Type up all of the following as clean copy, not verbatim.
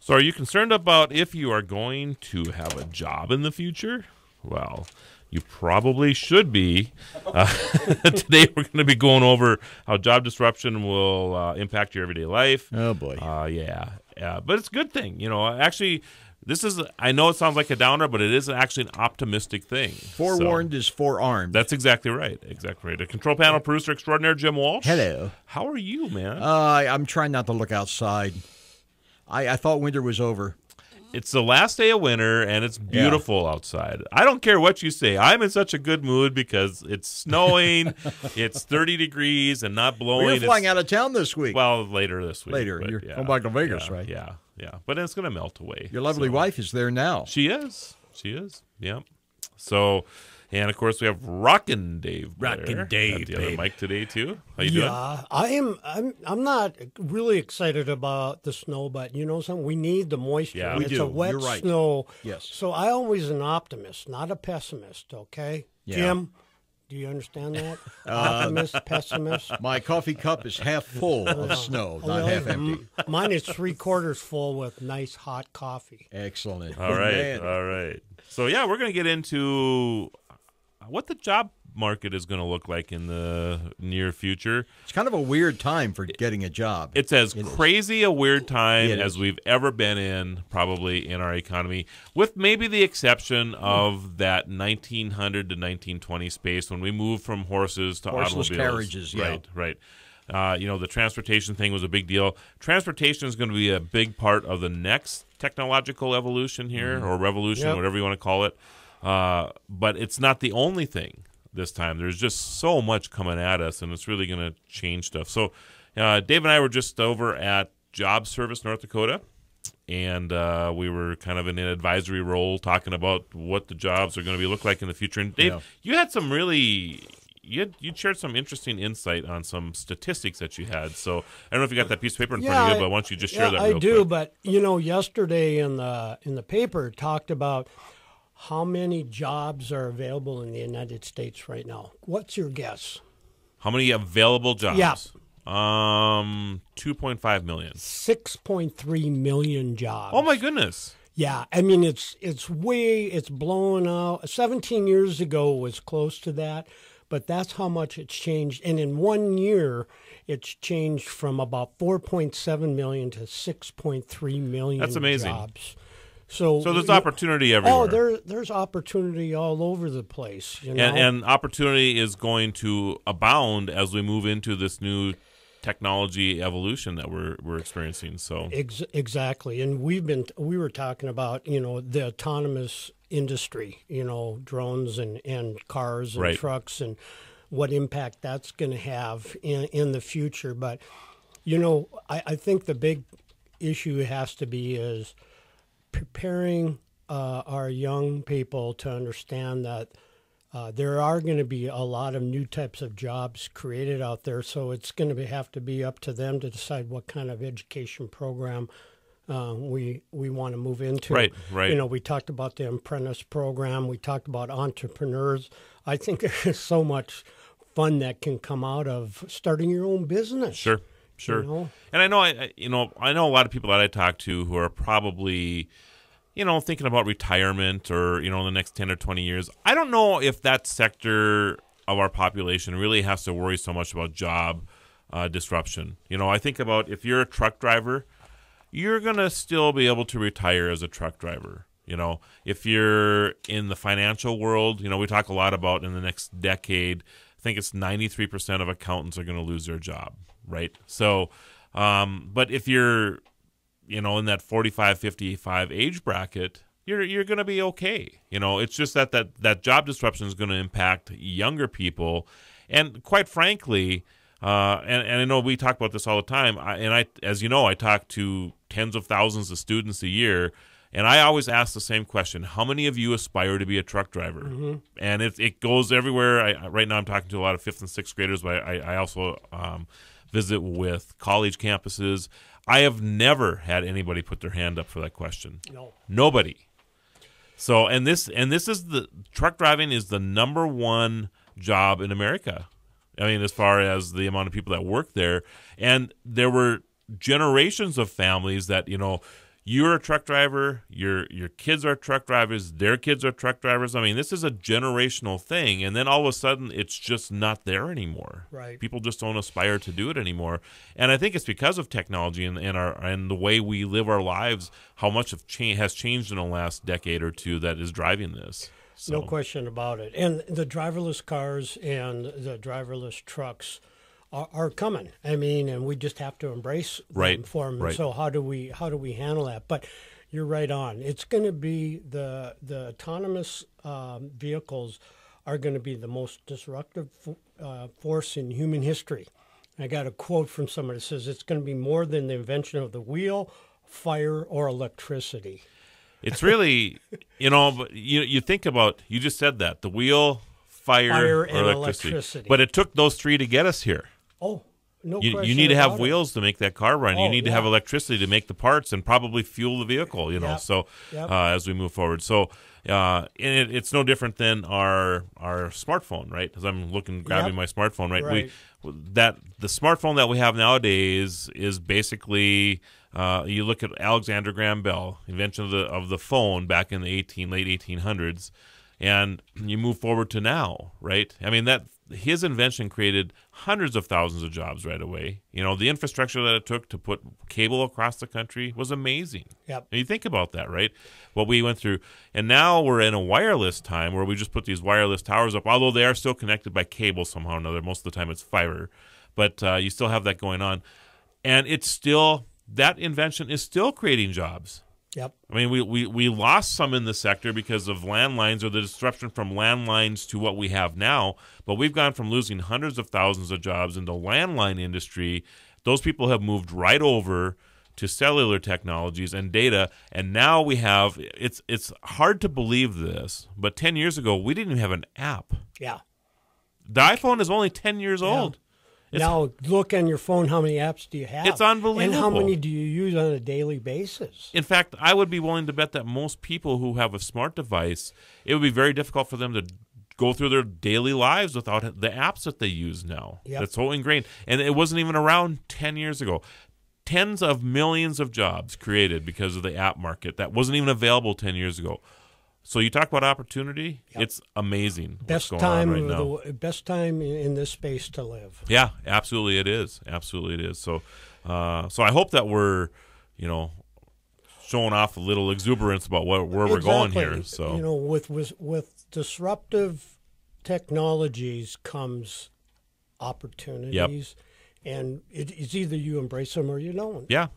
So are you concerned about if you are going to have a job in the future? Well, you probably should be. Today we're going to be going over how job disruption will impact your everyday life. Oh, boy. Yeah. But it's a good thing. Actually, I know it sounds like a downer, but it is actually an optimistic thing. Forewarned is forearmed. That's exactly right. Exactly right. A control panel producer extraordinaire, Jim Walsh. Hello. How are you, man? I'm trying not to look outside. I thought winter was over. It's the last day of winter, and it's beautiful outside. I don't care what you say. I'm in such a good mood because it's snowing, it's 30 degrees, and not blowing. You're flying out of town this week. Well, later this week. Later. You're going back to Vegas, right? Yeah. But it's going to melt away. Your lovely wife is there now. She is. Yeah. So, and of course we have Rockin Dave. Rockin' Dave, the other mic today too. How you doing? I'm not really excited about the snow, but you know something? We need the moisture. Yeah, we it's do. a wet You're right. snow. Yes. So I always an optimist, not a pessimist, okay? Yeah. Jim, do you understand that? Optimist, pessimist. My coffee cup is half full of snow, not half empty. Mine is 3/4 full with nice hot coffee. Excellent. All right. Man. All right. So yeah, we're going to get into what the job market is going to look like in the near future. It's kind of a weird time for getting a job. It's as crazy a weird time It as is. we've ever been in, probably, in our economy, with maybe the exception of that 1900 to 1920 space when we moved from horses to Horseless automobiles. carriages, yeah. Right. The transportation thing was a big deal. Transportation is going to be a big part of the next technological evolution here, or revolution, whatever you want to call it. But it's not the only thing this time. There's just so much coming at us, and it's really going to change stuff. So Dave and I were just over at Job Service North Dakota, and we were kind of in an advisory role talking about what the jobs are going to look like in the future. And Dave, you had some really... You shared some interesting insight on some statistics that you had. So I don't know if you got that piece of paper in front of you, but why don't you just share that real quick? I do, but yesterday in the paper it talked about how many jobs are available in the United States right now. What's your guess? How many available jobs? Yeah. 2.5 million. 6.3 million jobs. Oh my goodness. Yeah, I mean it's blown out. 17 years ago it was close to that, but that's how much it's changed. And in 1 year, it's changed from about 4.7 million to 6.3 million. That's amazing. Jobs. So there's opportunity everywhere. Oh, there's opportunity all over the place. And opportunity is going to abound as we move into this new technology evolution that we're experiencing. So exactly, and we were talking about the autonomous industry, drones and cars and trucks and what impact that's going to have in the future. But I think the big issue has to be is preparing our young people to understand that there are going to be a lot of new types of jobs created out there. So it's going to have to be up to them to decide what kind of education program we want to move into. Right. We talked about the apprentice program. We talked about entrepreneurs. I think there's so much fun that can come out of starting your own business. Sure. And I know I know a lot of people that I talk to who are probably thinking about retirement or in the next 10 or 20 years. I don't know if that sector of our population really has to worry so much about job disruption. I think about if you're a truck driver, you're going to still be able to retire as a truck driver. If you're in the financial world, we talk a lot about in the next decade, I think it's 93% of accountants are going to lose their job, right? So, but if you're, in that 45, 55 age bracket, you're going to be okay. It's just that job disruption is going to impact younger people. And quite frankly, and I know we talk about this all the time, as you know, I talk to tens of thousands of students a year, and I always ask the same question: how many of you aspire to be a truck driver? Mm-hmm. And it goes everywhere. Right now I'm talking to a lot of 5th and 6th graders, but I also visit with college campuses. I have never had anybody put their hand up for that question. No. Nobody. So, and this is truck driving is the number one job in America. I mean, as far as the amount of people that work there. And there were generations of families that, you're a truck driver, your kids are truck drivers, their kids are truck drivers. I mean, this is a generational thing, and then all of a sudden it's just not there anymore. Right. People just don't aspire to do it anymore. And I think it's because of technology and the way we live our lives, how much has changed in the last decade or two that is driving this. So. No question about it. And the driverless cars and the driverless trucks are coming. I mean, and we just have to embrace them for them. Right. So how do we handle that? But you're right on. It's going to be the autonomous vehicles are going to be the most disruptive force in human history. I got a quote from somebody that says it's going to be more than the invention of the wheel, fire, or electricity. It's really, but you think about, you just said that, the wheel, fire or and electricity. But it took those three to get us here. Oh, no question. You need to have about wheels to make that car run. You need to have electricity to make the parts and probably fuel the vehicle, So as we move forward. So and it's no different than our smartphone, right? As I'm grabbing my smartphone, right? The smartphone that we have nowadays is basically you look at Alexander Graham Bell, invention of the phone back in the late 1800s, and you move forward to now, right? I mean, his invention created hundreds of thousands of jobs right away. The infrastructure that it took to put cable across the country was amazing. Yep. And you think about that, right? What we went through. And now we're in a wireless time where we just put these wireless towers up, although they are still connected by cable somehow or another. Most of the time it's fiber. But you still have that going on. And that invention is still creating jobs. Yep. I mean, we lost some in the sector because of landlines or the disruption from landlines to what we have now. But we've gone from losing hundreds of thousands of jobs in the landline industry. Those people have moved right over to cellular technologies and data. And now we have, it's hard to believe this, but 10 years ago, we didn't even have an app. Yeah. The iPhone is only 10 years old. Now, look on your phone, how many apps do you have? It's unbelievable. And how many do you use on a daily basis? In fact, I would be willing to bet that most people who have a smart device, it would be very difficult for them to go through their daily lives without the apps that they use now. Yep. That's so ingrained. And it wasn't even around 10 years ago. Tens of millions of jobs created because of the app market that wasn't even available 10 years ago. So you talk about opportunity, It's amazing what's going on right now. Best time in this space to live. Yeah, absolutely it is. Absolutely it is. So so I hope that we're, showing off a little exuberance about where we're going here. So with disruptive technologies comes opportunities. And it's either you embrace them or you don't. Yeah.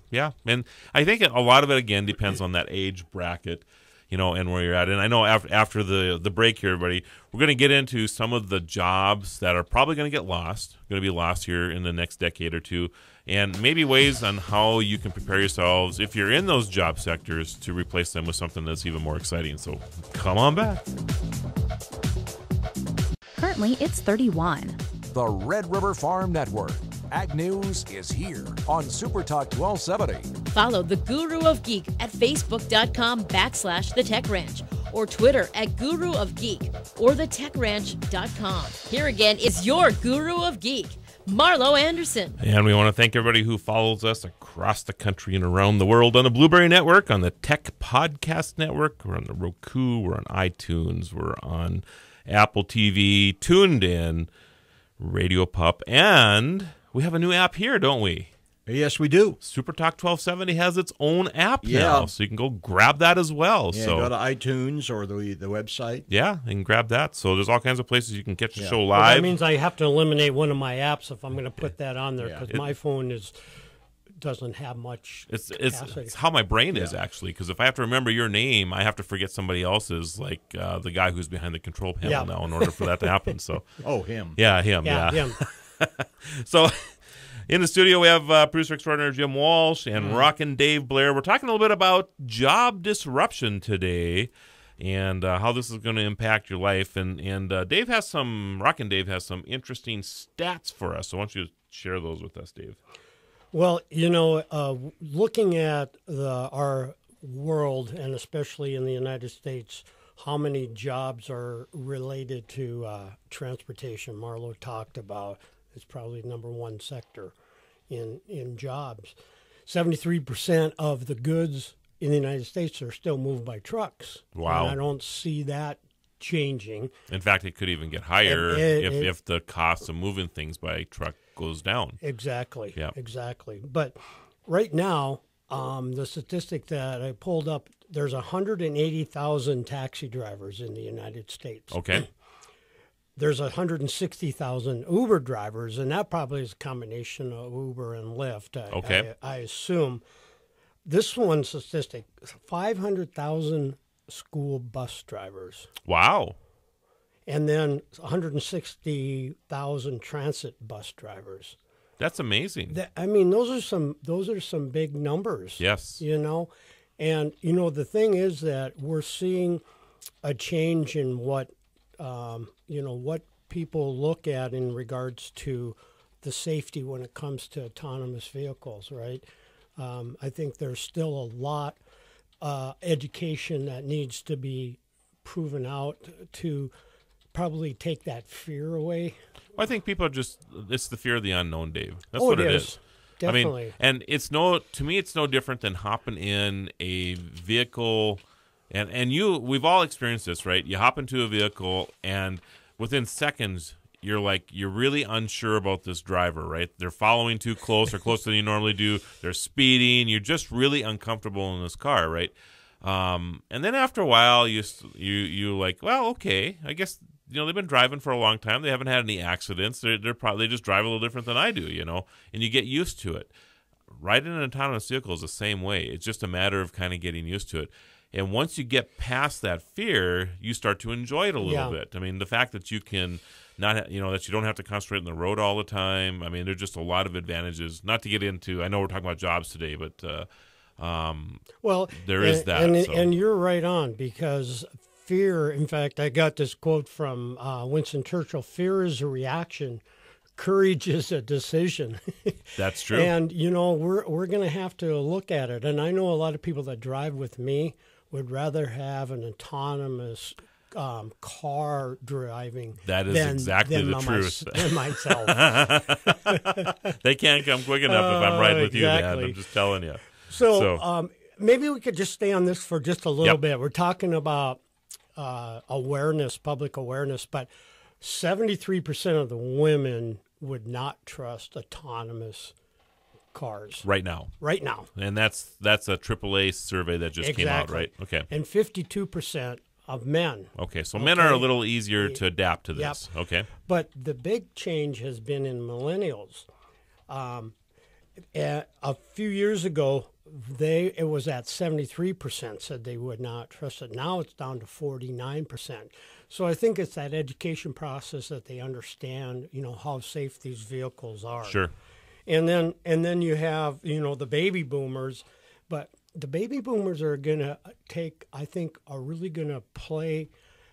And I think a lot of it, again, depends on that age bracket. And where you're at. And I know after the break here, everybody, we're going to get into some of the jobs that are probably going to be lost here in the next decade or two, and maybe ways on how you can prepare yourselves, if you're in those job sectors, to replace them with something that's even more exciting. So come on back. Currently, it's 31. The Red River Farm Network. Ag News is here on SuperTalk 1270. Follow the Guru of Geek at Facebook.com/The Tech Ranch or Twitter at Guru of Geek or TheTechRanch.com. Here again is your Guru of Geek, Marlo Anderson. And we want to thank everybody who follows us across the country and around the world on the Blueberry Network, on the Tech Podcast Network. We're on the Roku, we're on iTunes, we're on Apple TV, Tuned In, Radio Pup, and we have a new app here, don't we? Yes, we do. SuperTalk 1270 has its own app now, so you can go grab that as well. Yeah, so go to iTunes or the website. Yeah, and grab that. So there's all kinds of places you can catch the show live. Well, that means I have to eliminate one of my apps if I'm going to put that on there, because my phone doesn't have much capacity. It's how my brain is, actually, because if I have to remember your name, I have to forget somebody else's, like the guy who's behind the control panel now, in order for that to happen. So him. Yeah, him. Him. So in the studio, we have producer extraordinaire Jim Walsh and Rockin Dave Blair. We're talking a little bit about job disruption today and how this is going to impact your life. And Rockin Dave has some interesting stats for us. So why don't you share those with us, Dave? Well, looking at our world, and especially in the United States, how many jobs are related to transportation? Marlo talked about it's probably number one sector in jobs. 73% of the goods in the United States are still moved by trucks. Wow. And I don't see that changing. In fact, it could even get higher if the cost of moving things by truck goes down. Exactly. Yeah. Exactly. But right now, the statistic that I pulled up, there's 180,000 taxi drivers in the United States. Okay. There's 160,000 Uber drivers, and that probably is a combination of Uber and Lyft. I assume. This one statistic, 500,000 school bus drivers. Wow. And then 160,000 transit bus drivers. That's amazing. I mean, those are some big numbers. Yes. You know, and you know the thing is that we're seeing a change in what what people look at in regards to the safety when it comes to autonomous vehicles, right? I think there's still a lot education that needs to be proven out to probably take that fear away. Well, I think people are it's the fear of the unknown, Dave. That's Oh, what it it is. is. Definitely. I mean, and to me, it's no different than hopping in a vehicle, and we've all experienced this, right? You hop into a vehicle, and within seconds, you're really unsure about this driver, right? They're following too close or closer than you normally do. They're speeding. You're just really uncomfortable in this car, right? And then after a while, you like, well, okay, I guess they've been driving for a long time. They haven't had any accidents. They just drive a little different than I do, and you get used to it. Riding an autonomous vehicle is the same way. It's just a matter of kind of getting used to it. And once you get past that fear, you start to enjoy it a little bit. I mean, the fact that you can that you don't have to concentrate on the road all the time. I mean, there's just a lot of advantages. Not to get into, I know we're talking about jobs today, but there is that. And you're right on, because fear, in fact, I got this quote from Winston Churchill, fear is a reaction, courage is a decision. That's true. And, we're going to have to look at it. And I know a lot of people that drive with me would rather have an autonomous car driving. That is exactly the truth. Than myself. They can't come quick enough if I'm riding with exactly. you, man. I'm just telling you. So maybe we could just stay on this for just a little bit. We're talking about awareness, public awareness, but 73% of the women would not trust autonomous cars right now. And that's a AAA survey that just came out, right? Okay. And 52% of men. Okay, so men are a little easier to adapt to this. Yep. Okay. But the big change has been in millennials. A few years ago, it was at 73% said they would not trust it. Now it's down to 49%. So I think it's that education process that they understand, how safe these vehicles are. Sure. And then you have, the baby boomers, but the baby boomers are going to are really going to play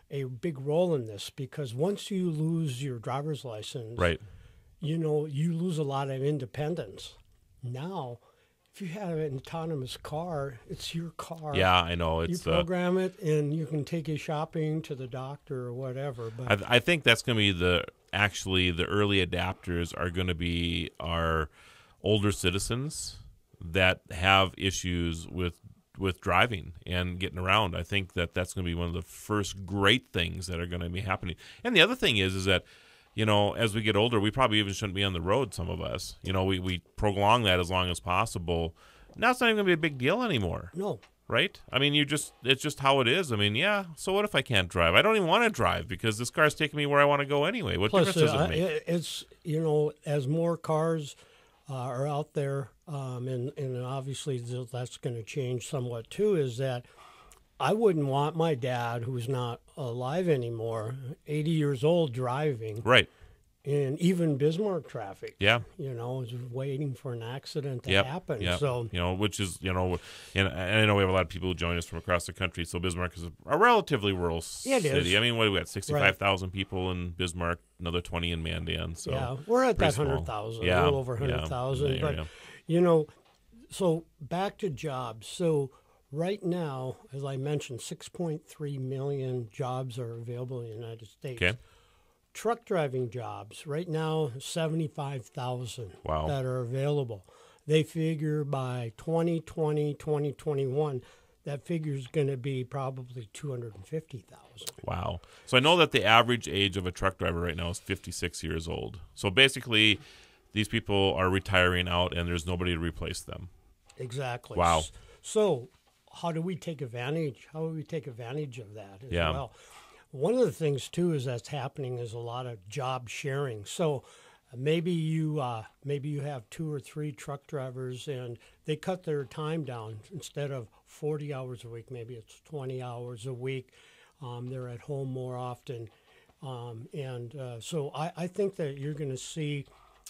a big role in this, because once you lose your driver's license, right, you lose a lot of independence. Now, if you have an autonomous car, it's your car. Yeah, I know. You program it, and you can take you shopping, to the doctor, or whatever. But I think that's going to be the early adapters are going to be our older citizens that have issues with driving and getting around. I think that's going to be one of the first great things that are going to be happening. And the other thing is that, as we get older, we probably even shouldn't be on the road, some of us. We prolong that as long as possible. Now it's not even going to be a big deal anymore. No. Right? I mean, it's just how it is. I mean, yeah, so what if I can't drive? I don't even want to drive because this car's taking me where I want to go anyway. What difference does it make? It's, as more cars are out there, and obviously that's going to change somewhat too, is that I wouldn't want my dad, who's not alive anymore, 80 years old, driving. Right. And even Bismarck traffic. Yeah. Is waiting for an accident to happen. Yep. So, which is, and I know we have a lot of people who join us from across the country. So Bismarck is a relatively rural city. It is. I mean, what do we got? 65,000 people in Bismarck, another 20 in Mandan. So yeah, we're at that small. 100,000, yeah. a little over 100,000. Yeah. But, so back to jobs. So right now, as I mentioned, 6.3 million jobs are available in the United States. Okay. Truck driving jobs, right now, 75,000 Wow. that are available. they figure by 2020, 2021, that figure is going to be probably 250,000. Wow. So I know that the average age of a truck driver right now is 56 years old. So basically, these people are retiring out, and there's nobody to replace them. Exactly. Wow. So how do we take advantage? How do we take advantage of that as Yeah. well? One of the things too is that's happening is a lot of job sharing. So maybe you have 2 or 3 truck drivers and they cut their time down. Instead of 40 hours a week, maybe it's 20 hours a week. They're at home more often, so I think that you're going to see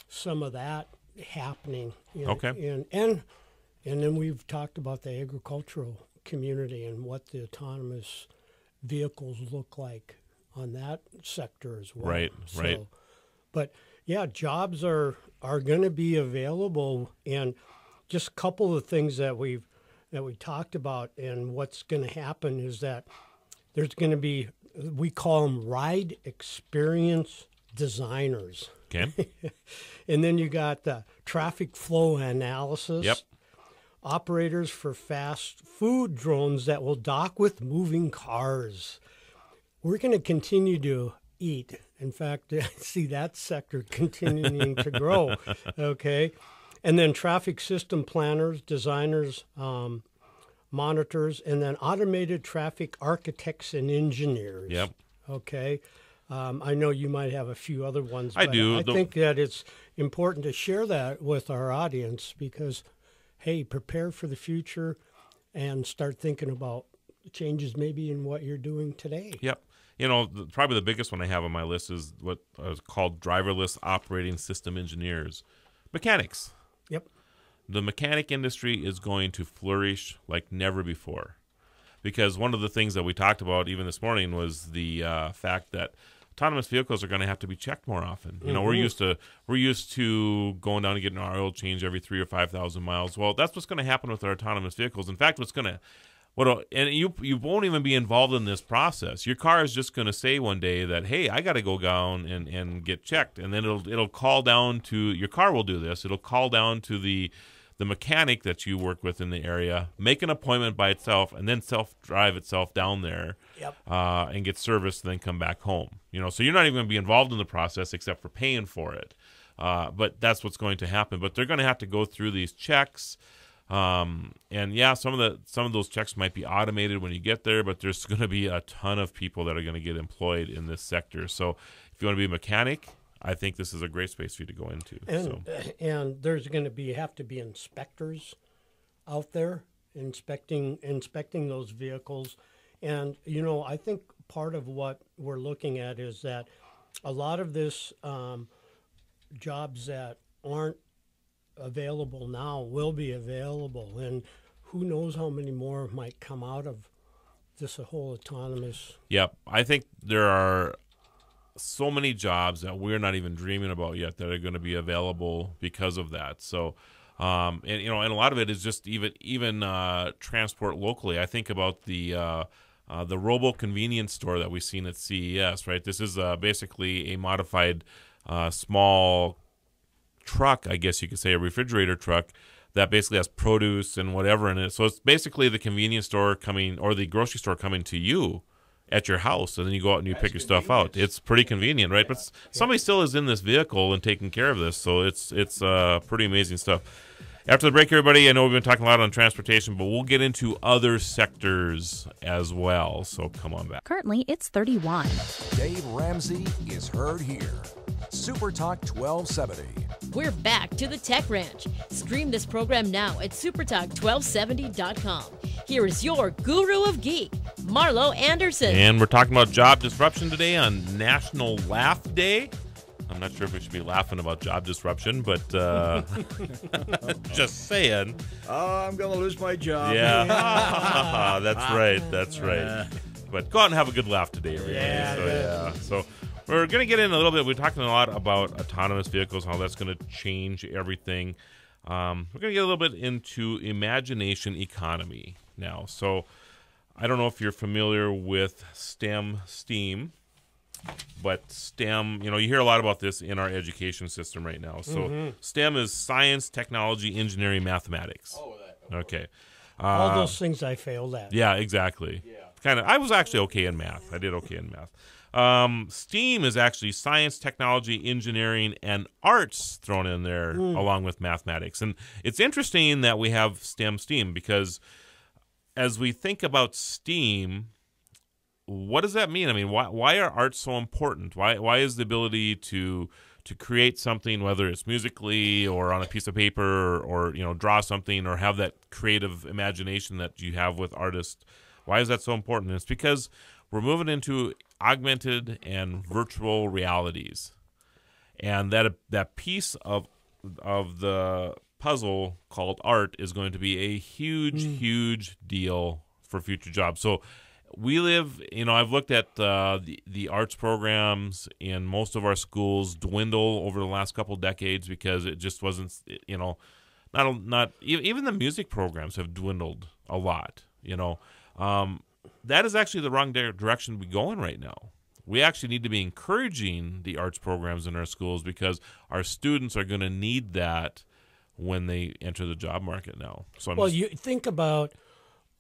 some of that happening. Okay. And then we've talked about the agricultural community and what the autonomous vehicles look like on that sector as well. Right, right. But yeah, jobs are going to be available, and just a couple of things that we talked about, and what's going to happen is that there's going to be, we call them ride experience designers. Okay. And then you got the traffic flow analysis. Yep. Operators for fast food drones that will dock with moving cars. We're going to continue to eat. In fact, I see that sector continuing to grow. Okay. And then traffic system planners, designers, monitors, and then automated traffic architects and engineers. Yep. Okay. I know you might have a few other ones. I but do. I think that it's important to share that with our audience because, hey, prepare for the future and start thinking about changes maybe in what you're doing today. Yep. You know, probably the biggest one I have on my list is what is called driverless operating system engineers, mechanics. Yep. The mechanic industry is going to flourish like never before, because one of the things that we talked about even this morning was the fact that autonomous vehicles are going to have to be checked more often. You know, we're used to going down and getting our oil change every 3,000 or 5,000 miles. Well, that's what's going to happen with our autonomous vehicles. In fact, and you won't even be involved in this process. Your car is just going to say one day that, hey, I got to go down and get checked, and then it'll call down to, your car will do this. It'll call down to the mechanic that you work with in the area, make an appointment by itself, and then self-drive itself down there. Yep. And get serviced, and then come back home. You know, so you're not even going to be involved in the process except for paying for it. But that's what's going to happen. But they're going to have to go through these checks. And yeah, some of those checks might be automated when you get there, but there's going to be a ton of people that are going to get employed in this sector. So if you want to be a mechanic, I think this is a great space for you to go into. And there's going to have to be inspectors out there inspecting those vehicles. And, you know, I think part of what we're looking at is that a lot of this jobs that aren't available now will be available. And who knows how many more might come out of this whole autonomous. Yep. I think there are so many jobs that we're not even dreaming about yet that are going to be available because of that. So, and a lot of it is just even transport locally. I think about the Robo convenience store that we've seen at CES, right? This is basically a modified small truck, I guess you could say, a refrigerator truck that basically has produce and whatever in it. So it's basically the convenience store coming, or the grocery store coming to you at your house, and then you go out and you pick your stuff out. It's pretty convenient, right? But somebody still is in this vehicle and taking care of this, so it's pretty amazing stuff. After the break, everybody, I know we've been talking a lot on transportation, but we'll get into other sectors as well, so come on back. Currently, it's 31. Dave Ramsey is heard here. SuperTalk 1270. We're back to the Tech Ranch. Stream this program now at supertalk1270.com. Here is your guru of geek, Marlo Anderson. And we're talking about job disruption today on National Laugh Day. I'm not sure if we should be laughing about job disruption, but just saying. Oh, I'm going to lose my job. Yeah, that's right. But go out and have a good laugh today, everybody. So we're going to get in a little bit. We're talking a lot about autonomous vehicles, how that's going to change everything. We're going to get a little bit into imagination economy now. So I don't know if you're familiar with STEM, But STEM, you hear a lot about this in our education system right now. So STEM is science, technology, engineering, mathematics. Okay. All those things I failed at. Yeah, exactly. Yeah. I was actually okay in math. I did okay in math. STEAM is actually science, technology, engineering, and arts thrown in there along with mathematics. And it's interesting that we have STEAM, because as we think about STEAM, what does that mean? I mean, why are arts so important? Why is the ability to create something, whether it's musically or on a piece of paper or draw something or have that creative imagination that you have with artists, why is that so important? And it's because we're moving into augmented and virtual realities. And that piece of the puzzle called art is going to be a huge deal for future jobs. So we live, I've looked at the arts programs in most of our schools dwindle over the last couple decades because it just wasn't, not even the music programs have dwindled a lot. That is actually the wrong direction to be going right now. We actually need to be encouraging the arts programs in our schools because our students are going to need that when they enter the job market now. So you think about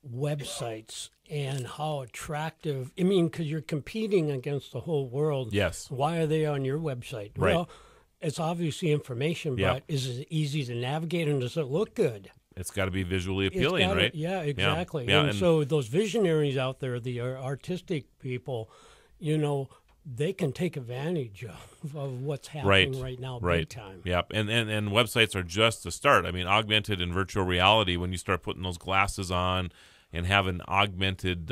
websites and how attractive, because you're competing against the whole world. Yes. Why are they on your website? Right. Well, it's obviously information, but is it easy to navigate and does it look good? It's got to be visually appealing, right? Yeah, exactly. Yeah. And so those visionaries out there, the artistic people, they can take advantage of what's happening right now big time. Yep. And websites are just the start. I mean, augmented and virtual reality, when you start putting those glasses on and having augmented,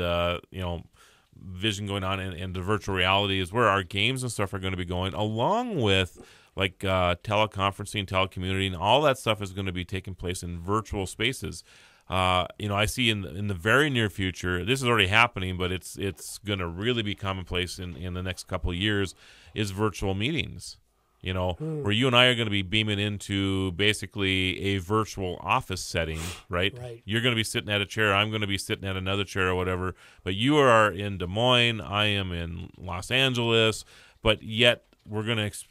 vision going on, and the virtual reality is where our games and stuff are going to be going, along with like teleconferencing, telecommuting, all that stuff is going to be taking place in virtual spaces. I see in the very near future, this is already happening, but it's going to really be commonplace in the next couple of years, is virtual meetings. Where you and I are going to be beaming into basically a virtual office setting, right? Right. You're going to be sitting at a chair, I'm going to be sitting at another chair or whatever, but you are in Des Moines, I am in Los Angeles, but yet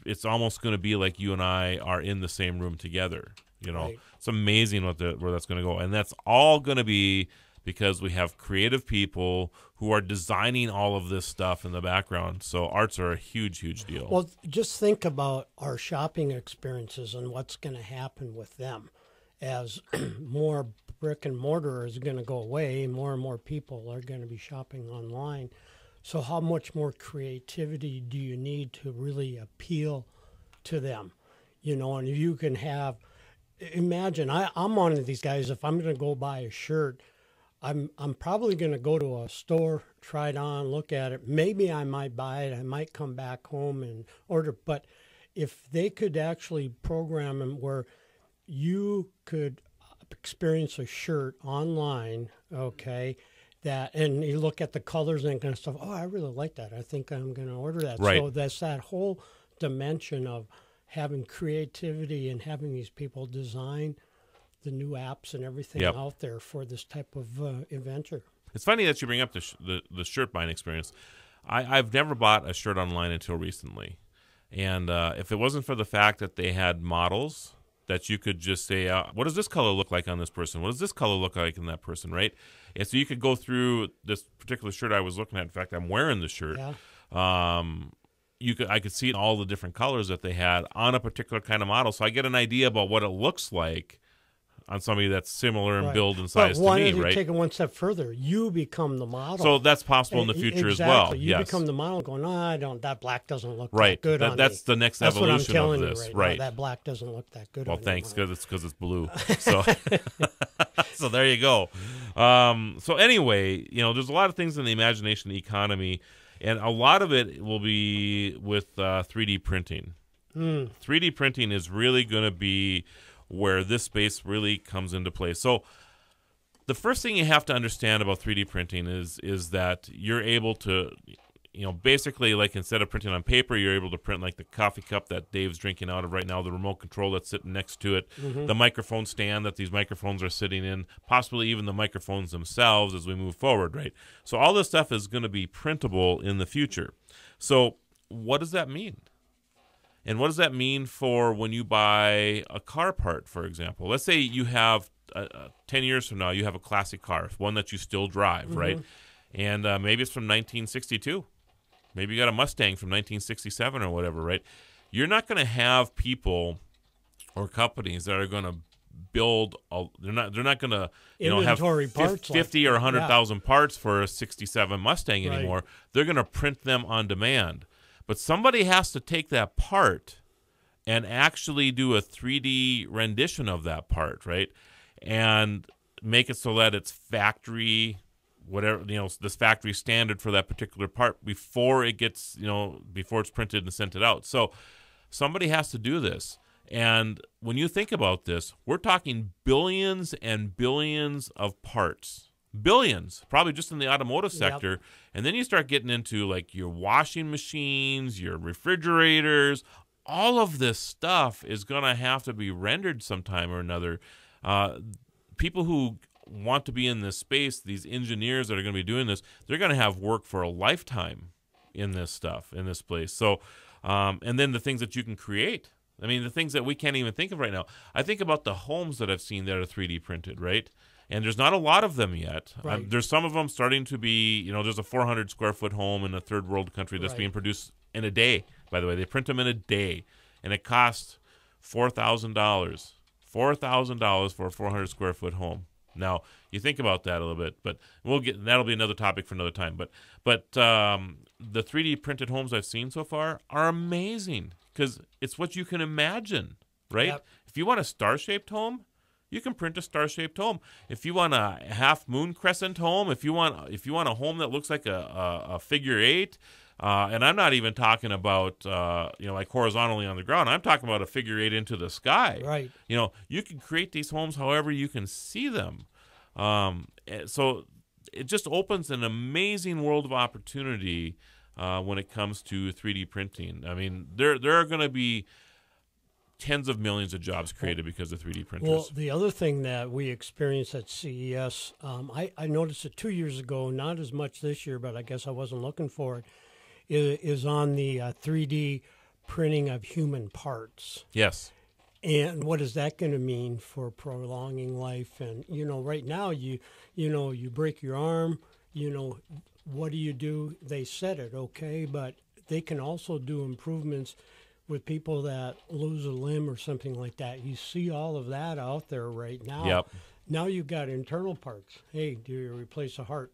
it's almost going to be like you and I are in the same room together. Right. It's amazing where that's going to go. And that's all going to be because we have creative people who are designing all of this stuff in the background. So arts are a huge deal. Well, just think about our shopping experiences and what's going to happen with them as more brick and mortar is going to go away. More and more people are going to be shopping online. So how much more creativity do you need to really appeal to them? And you can have, imagine, I'm one of these guys, if I'm going to go buy a shirt, I'm probably going to go to a store, try it on, look at it. Maybe I might buy it. I might come back home and order. But if they could actually program them where you could experience a shirt online, okay, and you look at the colors and kind of stuff, I really like that. I think I'm going to order that. Right. So that's that whole dimension of having creativity and having these people design the new apps and everything out there for this type of adventure. It's funny that you bring up the shirt buying experience. I've never bought a shirt online until recently. And if it wasn't for the fact that they had models that you could just say, what does this color look like on this person? What does this color look like in that person, right? And so you could go through this particular shirt I was looking at. In fact, I'm wearing the shirt. Yeah. I could see all the different colors that they had on a particular kind of model. So I get an idea about what it looks like on somebody that's similar in build and size to me, right? Why take it one step further? You become the model. So that's possible in the future as well. You become the model going, that black doesn't look that good on me. That's the next evolution of this. That's what I'm telling you right now. That black doesn't look that good on me. Well, thanks, because it's blue. So, so there you go. So anyway, there's a lot of things in the imagination economy, and a lot of it will be with 3D printing. 3D printing is really going to be where this space really comes into play. So the first thing you have to understand about 3D printing is that you're able to, basically, like, instead of printing on paper, you're able to print like the coffee cup that Dave's drinking out of right now, the remote control that's sitting next to it, the microphone stand that these microphones are sitting in, possibly even the microphones themselves as we move forward, right? So all this stuff is going to be printable in the future. So what does that mean? And what does that mean for when you buy a car part, for example? Let's say you have 10 years from now, you have a classic car, one that you still drive, right? And maybe it's from 1962. Maybe you got a Mustang from 1967 or whatever, right? You're not going to have people or companies that are going to build. They're not going to have parts 50 or 100,000 parts for a 67 Mustang anymore. Right. They're going to print them on demand. But somebody has to take that part and actually do a 3D rendition of that part, right? And make it so that it's factory, whatever, this factory standard for that particular part before it gets, before it's printed and sent it out. So somebody has to do this. And when you think about this, we're talking billions and billions of parts. Billions, probably just in the automotive sector. Yep. And then you start getting into like your washing machines, your refrigerators. All of this stuff is going to have to be rendered sometime or another. People who want to be in this space, these engineers that are going to be doing this, they're going to have work for a lifetime in this stuff, in this place. So, and then the things that you can create. I mean, the things that we can't even think of right now. I think about the homes that I've seen that are 3D printed, right? And there's not a lot of them yet. Right. There's some of them starting to be, there's a 400 square foot home in a third world country that's being produced in a day. By the way, they print them in a day, and it costs $4,000. $4,000 for a 400 square foot home. Now, you think about that a little bit, but that'll be another topic for another time. But the 3D printed homes I've seen so far are amazing because it's what you can imagine, right? Yep. If you want a star-shaped home, you can print a star-shaped home. If you want a half moon crescent home, if you want a home that looks like a figure eight, and I'm not even talking about like horizontally on the ground. I'm talking about a figure eight into the sky. Right. You can create these homes however you can see them. So it just opens an amazing world of opportunity when it comes to 3D printing. I mean, there are going to be tens of millions of jobs created because of 3D printers. Well, the other thing that we experienced at CES, I noticed it 2 years ago, not as much this year, but I guess I wasn't looking for it, is on the 3D printing of human parts. Yes. And what is that going to mean for prolonging life? And, right now, you break your arm, what do? They set it, okay, but they can also do improvements with people that lose a limb or something like that. You see all of that out there right now. Yep. Now you've got internal parts. Hey, do you replace a heart,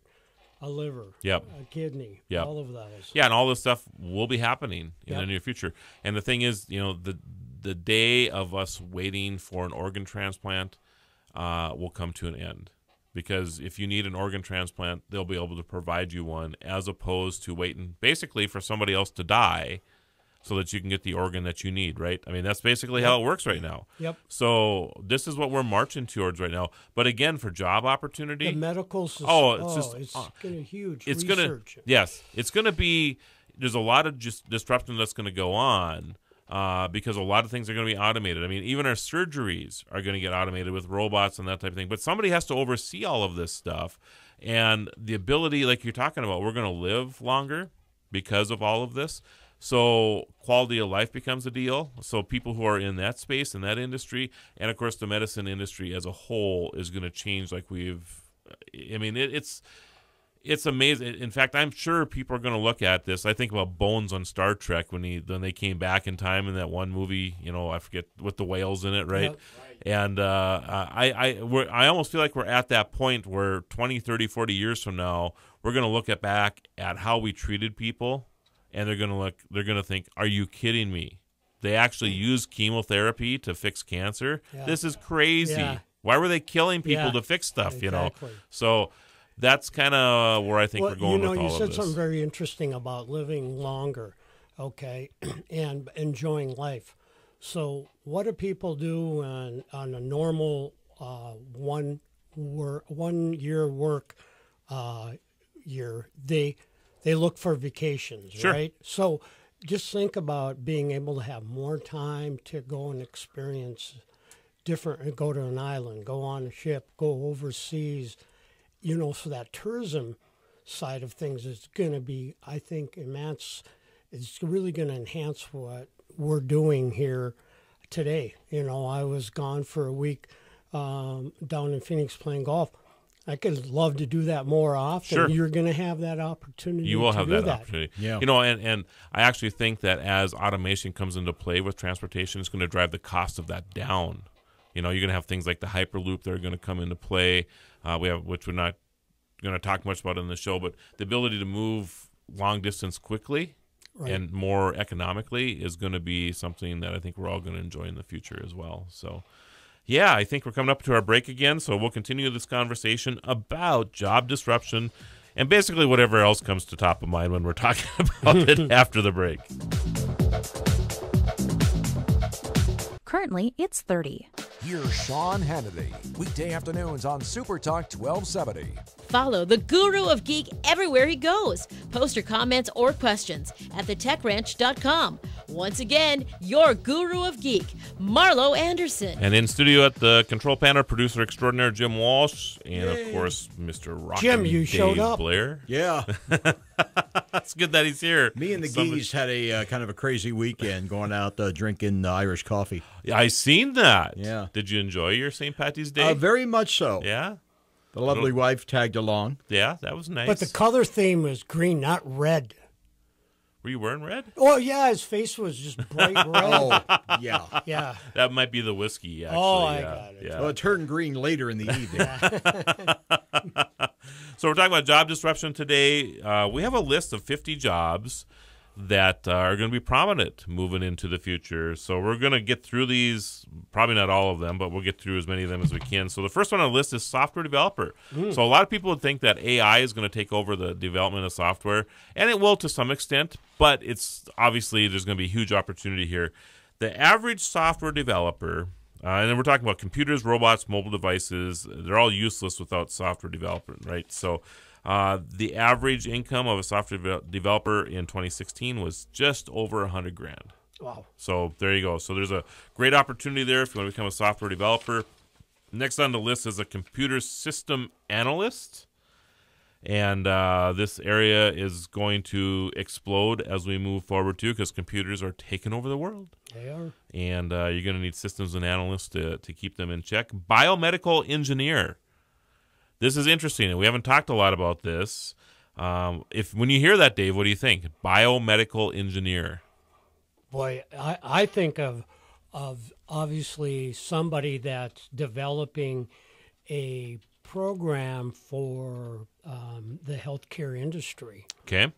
a liver, Yep. a kidney, Yep. all of those? Yeah, and all this stuff will be happening in Yep. the near future. And the thing is, the day of us waiting for an organ transplant will come to an end. Because if you need an organ transplant, they'll be able to provide you one as opposed to waiting basically for somebody else to die so that you can get the organ that you need, right? I mean, that's basically how it works right now. Yep. So this is what we're marching towards right now. But again, for job opportunity, The medical system. it's going to huge it's research. It's going to be, there's a lot of just disruption that's going to go on because a lot of things are going to be automated. I mean, even our surgeries are going to get automated with robots and that type of thing. But somebody has to oversee all of this stuff. And the ability, like you're talking about, we're going to live longer because of all of this. So quality of life becomes a deal. So people who are in that space, in that industry, and of course the medicine industry as a whole is going to change like it's amazing. In fact, I'm sure people are going to look at this. I think about Bones on Star Trek when they came back in time in that one movie, I forget, with the whales in it, right? Yep. And I almost feel like we're at that point where 20, 30, 40 years from now, we're going to look back at how we treated people. And they're gonna think, are you kidding me? They actually use chemotherapy to fix cancer. Yeah. This is crazy. Yeah. Why were they killing people Yeah. to fix stuff? Exactly. So that's kind of where I think we're going with all of this. You said something very interesting about living longer, okay, and enjoying life. So what do people do on a normal 1 year work year? They look for vacations, Sure. right? So just think about being able to have more time to go and experience different, go to an island, go on a ship, go overseas. So that tourism side of things is going to be, I think, it's really going to enhance what we're doing here today. You know, I was gone for a week down in Phoenix playing golf. I could love to do that more often. Sure. You're going to have that opportunity. You will to have do that opportunity. Yeah. You know, and I actually think that as automation comes into play with transportation, it's going to drive the cost of that down. You know, you're going to have things like the Hyperloop that are going to come into play. Which we're not going to talk much about in the show, but the ability to move long distance quickly and more economically is going to be something that I think we're all going to enjoy in the future as well. So, yeah, I think we're coming up to our break again, so we'll continue this conversation about job disruption and basically whatever else comes to top of mind when we're talking about it after the break. Currently, it's 30. Here's Sean Hannity, weekday afternoons on SuperTalk 1270. Follow the Guru of Geek everywhere he goes. Post your comments or questions at thetechranch.com. Once again, your Guru of Geek, Marlo Anderson. And in studio at the control panel, producer extraordinaire Jim Walsh, and of course, Mr. Rockin. Jim, you showed up. Blair. Yeah. It's good that he's here. Me and the geese had a kind of a crazy weekend going out drinking Irish coffee. I seen that. Yeah. Did you enjoy your St. Patty's Day? Very much so. Yeah. The lovely wife tagged along. Yeah, that was nice. But the color theme was green, not red. Were you wearing red? Oh, yeah, his face was just bright red. Oh, yeah. Yeah. That might be the whiskey, actually. Oh, I yeah. got it. Yeah. Well, it turned green later in the evening. So we're talking about job disruption today. We have a list of 50 jobs that are going to be prominent moving into the future. So we're going to get through these, probably not all of them, but we'll get through as many of them as we can. So the first one on the list is software developer. So a lot of people would think that AI is going to take over the development of software, and it will to some extent, but it's obviously there's going to be a huge opportunity here. The average software developer, and then we're talking about computers, robots, mobile devices, they're all useless without software development, right? So the average income of a software developer in 2016 was just over $100,000. Wow. So there you go. So there's a great opportunity there if you want to become a software developer. Next on the list is a computer system analyst. And this area is going to explode as we move forward, too, because computers are taking over the world. They are. And you're going to need systems and analysts to keep them in check. Biomedical engineer. This is interesting, and we haven't talked a lot about this. When you hear that, Dave, what do you think? Biomedical engineer. Boy, I think of obviously somebody that's developing a program for the healthcare industry. Okay.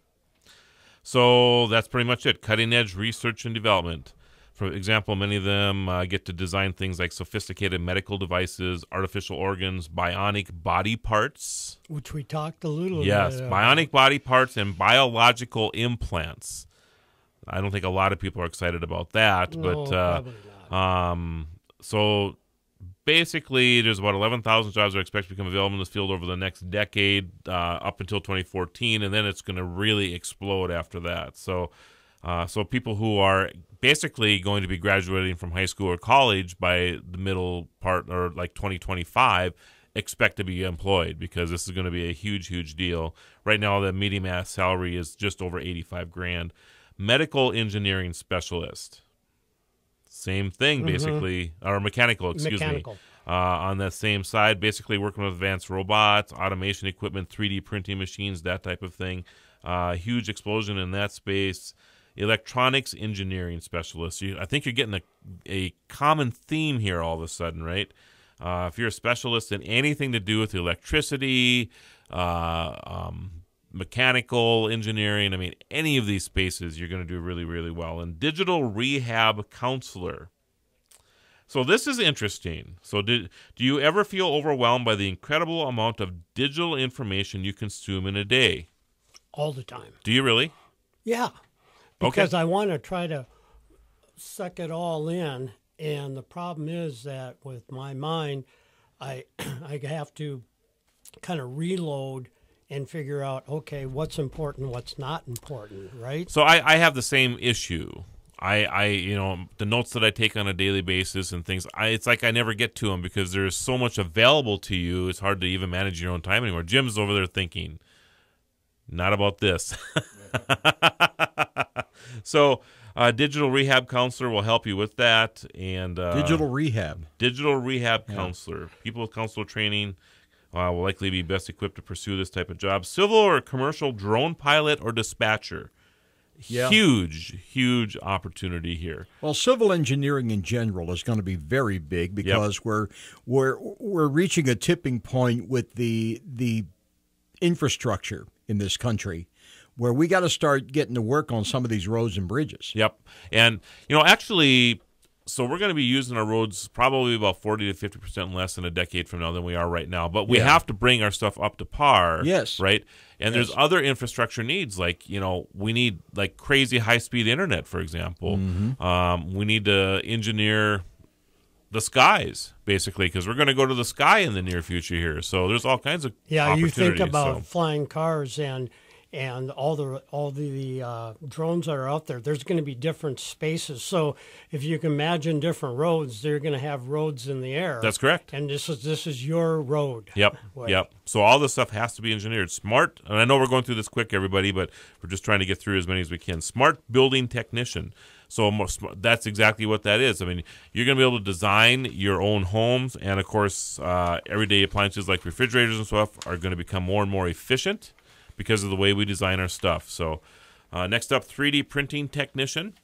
So that's pretty much it. Cutting-edge research and development. For example, many of them get to design things like sophisticated medical devices, artificial organs, bionic body parts. Which we talked a little bit Yes, about. bionic body parts and biological implants. I don't think a lot of people are excited about that. No, but probably not. So basically, there's about 11,000 jobs that are expected to become available in this field over the next decade, up until 2014, and then it's going to really explode after that. So people who are basically going to be graduating from high school or college by the middle part, or like 2025, expect to be employed, because this is going to be a huge, huge deal. Right now, the median ass salary is just over $85,000. Medical engineering specialist. Same thing, basically, or mechanical, excuse me. On that same side, basically working with advanced robots, automation equipment, 3D printing machines, that type of thing. Huge explosion in that space. Electronics engineering specialist. I think you're getting a common theme here all of a sudden, right? If you're a specialist in anything to do with electricity, mechanical engineering, I mean, any of these spaces, you're going to do really, really well. And digital rehab counselor. So this is interesting. So do you ever feel overwhelmed by the incredible amount of digital information you consume in a day? All the time. Do you really? Yeah. Because I want to try to suck it all in. And the problem is that with my mind, I have to kind of reload and figure out, okay, what's important, what's not important, right? So I have the same issue. I the notes that I take on a daily basis and things, it's like I never get to them because there's so much available to you. It's hard to even manage your own time anymore. Jim's over there thinking, not about this. So digital rehab counselor will help you with that. And Digital rehab counselor. People with counselor training will likely be best equipped to pursue this type of job. Civil or commercial drone pilot or dispatcher. Yeah. Huge opportunity here. Well, civil engineering in general is going to be very big because we're reaching a tipping point with the infrastructure in this country, where we got to start getting to work on some of these roads and bridges. Yep. And, actually, so we're going to be using our roads probably about 40 to 50% less in a decade from now than we are right now. But we have to bring our stuff up to par. Yes. Right? And there's other infrastructure needs, like, we need like crazy high-speed internet, for example. Mm-hmm. We need to engineer the skies, basically, because we're going to go to the sky in the near future here. So there's all kinds of you think about so. flying cars and all the drones that are out there. There's going to be different spaces. So if you can imagine different roads, they're going to have roads in the air. That's correct. And this is your road. Yep. So all this stuff has to be engineered. Smart, and I know we're going through this quick, everybody, but we're just trying to get through as many as we can. Smart building technician. So that's exactly what that is. I mean, you're going to be able to design your own homes, and of course, everyday appliances like refrigerators and stuff are going to become more and more efficient because of the way we design our stuff. So next up, 3D printing technician.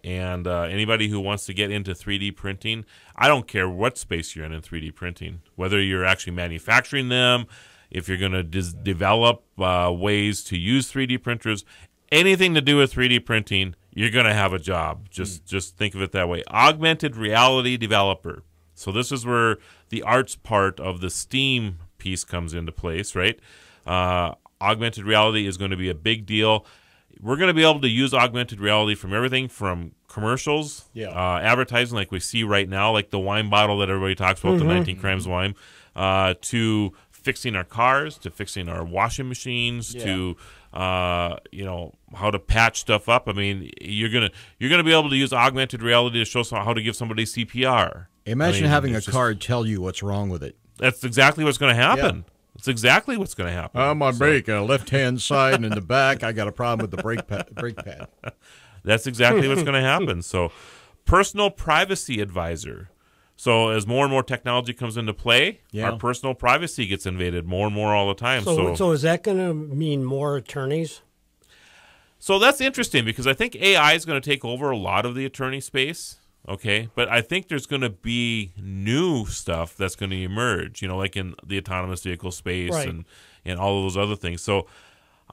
And anybody who wants to get into 3D printing, I don't care what space you're in 3D printing, whether you're actually manufacturing them, if you're going to develop ways to use 3D printers, anything to do with 3D printing, you're going to have a job. Just think of it that way. Augmented reality developer. So this is where the arts part of the STEAM piece comes into place, right? Augmented reality is going to be a big deal. We're going to be able to use augmented reality from everything from commercials, advertising like we see right now, like the wine bottle that everybody talks about, the 19 Crimes wine, to fixing our cars, to fixing our washing machines, to how to patch stuff up. I mean, you're gonna be able to use augmented reality to show how to give somebody CPR. Imagine having a card tell you what's wrong with it. That's exactly what's going to happen. Yeah. It's exactly what's going to happen. I'm on brake, left-hand side and in the back. I got a problem with the brake pad. That's exactly what's going to happen. So, personal privacy advisor. So, as more and more technology comes into play, our personal privacy gets invaded more and more all the time. So is that going to mean more attorneys? So, that's interesting because I think AI is going to take over a lot of the attorney space. Okay, but I think there's going to be new stuff that's going to emerge, like in the autonomous vehicle space and all of those other things. So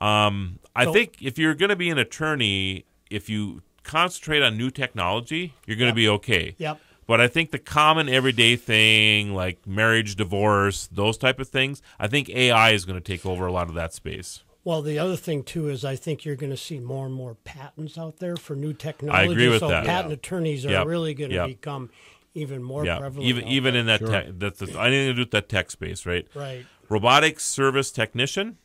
I think if you're going to be an attorney, if you concentrate on new technology, you're going to be okay. Yep. But I think the common everyday thing like marriage, divorce, those type of things, I think AI is going to take over a lot of that space. Well, the other thing, too, is I think you're going to see more and more patents out there for new technology. I agree with so that. Patent attorneys are really going to become even more prevalent. Even in that tech, that's anything to do with that tech space, right? Right. Robotic service technician.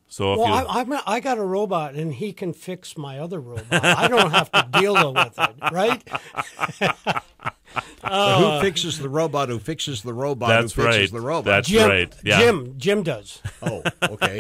So if I got a robot, and he can fix my other robot. I don't have to deal with it, right? So who fixes the robot? Who fixes the robot? That's who fixes right. the robot? That's Jim, right. Yeah. Jim does. Oh, okay.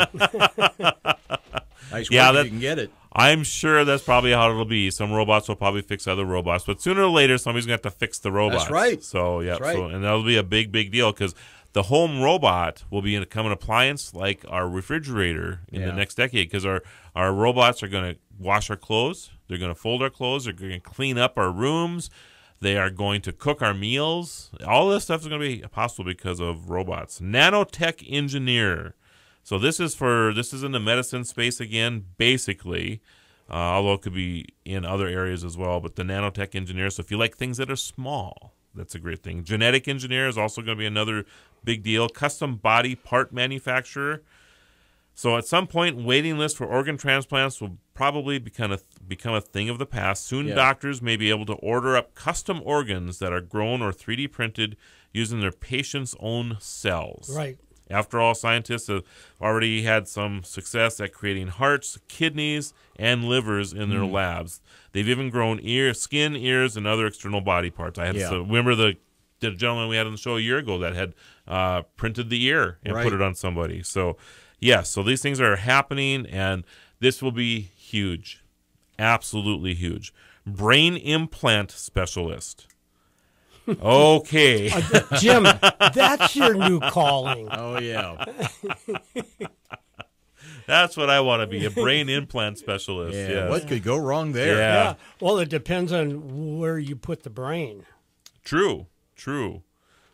Nice work if you can get it. I'm sure that's probably how it'll be. Some robots will probably fix other robots, but sooner or later, somebody's going to have to fix the robots. That's right. So, That's right. and that'll be a big deal because the home robot will become an appliance like our refrigerator in the next decade because our robots are going to wash our clothes. They're going to fold our clothes. They're going to clean up our rooms. They are going to cook our meals. All this stuff is going to be possible because of robots. Nanotech engineer. So this is in the medicine space again, basically, although it could be in other areas as well. But the nanotech engineer. So if you like things that are small, that's a great thing. Genetic engineer is also going to be another big deal. Custom body part manufacturer. So at some point, waiting lists for organ transplants will probably become a thing of the past. Soon, doctors may be able to order up custom organs that are grown or 3D printed using their patient's own cells. Right. After all, scientists have already had some success at creating hearts, kidneys, and livers in their labs. They've even grown skin, ears, and other external body parts. I had to remember the gentleman we had on the show a year ago that had printed the ear and put it on somebody. So, so these things are happening, and this will be huge. Absolutely huge. Brain implant specialist. Okay. Jim, that's your new calling. Oh, yeah. That's what I want to be, a brain implant specialist. Yeah. Yes. What could go wrong there? Yeah. Well, it depends on where you put the brain. True.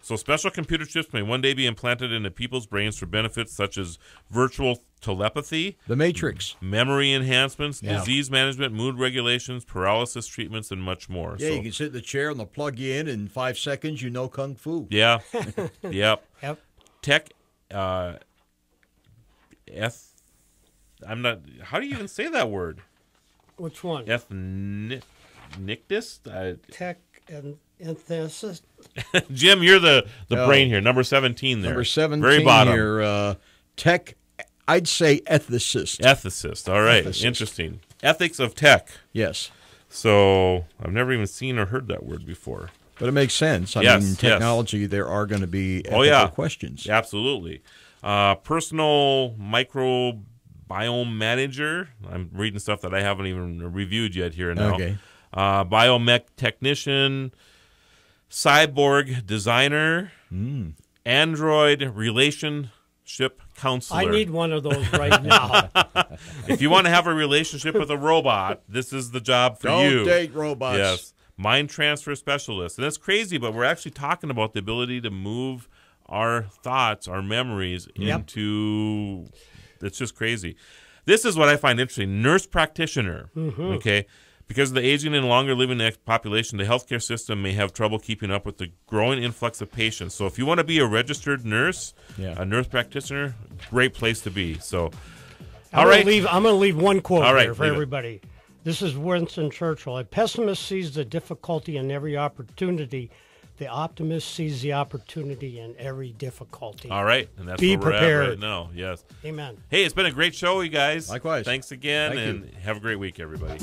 So special computer chips may one day be implanted into people's brains for benefits such as virtual telepathy, The Matrix. memory enhancements, Yeah. disease management, mood regulations, paralysis treatments, and much more. Yeah, So, you can sit in the chair and they'll plug you in 5 seconds, you know Kung Fu. yeah. Yep. Yep. Tech, I'm not, how do you even say that word? Which one? Ethnictus? Tech and anthesis. Jim, you're the Oh. brain here. Number 17 there. Number 17 Very bottom. here, tech, I'd say ethicist. Ethicist. All right. Ethicist. Interesting. Ethics of tech. Yes. So I've never even seen or heard that word before. But it makes sense. I Yes, mean, yes. technology, there are going to be ethical yeah. questions. Absolutely. Personal microbiome manager. I'm reading stuff that I haven't even reviewed yet here now. Okay. Biomech technician, cyborg designer, Android relationship counselor. I need one of those right now. If you want to have a relationship with a robot, this is the job for Don't you. date robots. Yes. Mind transfer specialist. And that's crazy, but we're actually talking about the ability to move our thoughts, our memories into... It's just crazy. This is what I find interesting. Nurse practitioner. Okay. Because of the aging and longer living population, the healthcare system may have trouble keeping up with the growing influx of patients. So if you want to be a registered nurse, a nurse practitioner, great place to be. So, I'm going to leave one quote here for leave it. everybody. This is Winston Churchill. A pessimist sees the difficulty in every opportunity. The optimist sees the opportunity in every difficulty. All right. And that's Be where we're prepared. at right now. Yes. Amen. Hey, it's been a great show, you guys. Likewise. Thanks again, Thank and you. have a great week, everybody.